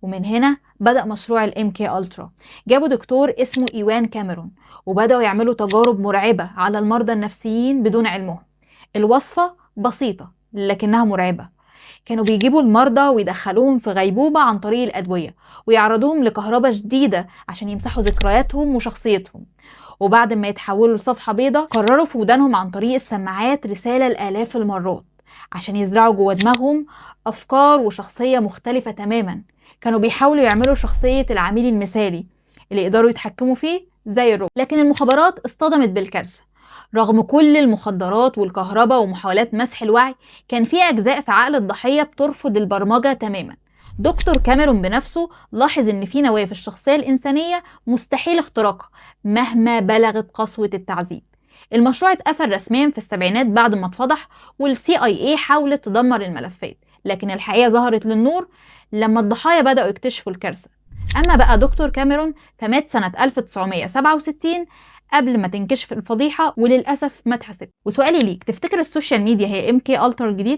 ومن هنا بدأ مشروع الام كي الترا. جابوا دكتور اسمه ايوان كاميرون وبدأوا يعملوا تجارب مرعبة على المرضى النفسيين بدون علمهم. الوصفة بسيطة لكنها مرعبة. كانوا بيجيبوا المرضى ويدخلوهم في غيبوبة عن طريق الأدوية ويعرضوهم لكهرباء شديدة عشان يمسحوا ذكرياتهم وشخصيتهم، وبعد ما يتحولوا لصفحة بيضة قرروا في ودانهم عن طريق السماعات رسالة لآلاف المرات عشان يزرعوا جوه دماغهم أفكار وشخصية مختلفة تماما. كانوا بيحاولوا يعملوا شخصية العميل المثالي اللي يقدروا يتحكموا فيه زي الروبوت. لكن المخابرات اصطدمت بالكارثة. رغم كل المخدرات والكهرباء ومحاولات مسح الوعي، كان في أجزاء في عقل الضحية بترفض البرمجة تماما. دكتور كاميرون بنفسه لاحظ إن في نواة في الشخصية الإنسانية مستحيل اختراقها مهما بلغت قسوة التعذيب. المشروع اتقفل رسميا في السبعينات بعد ما اتفضح، والCIA حاولت تدمر الملفات، لكن الحقيقة ظهرت للنور لما الضحايا بدأوا يكتشفوا الكارثة. أما بقى دكتور كاميرون فمات سنة 1967 قبل ما تنكشف الفضيحة، وللأسف ما اتحسب. وسؤالي ليك، تفتكر السوشيال ميديا هي MK Ultra الجديد؟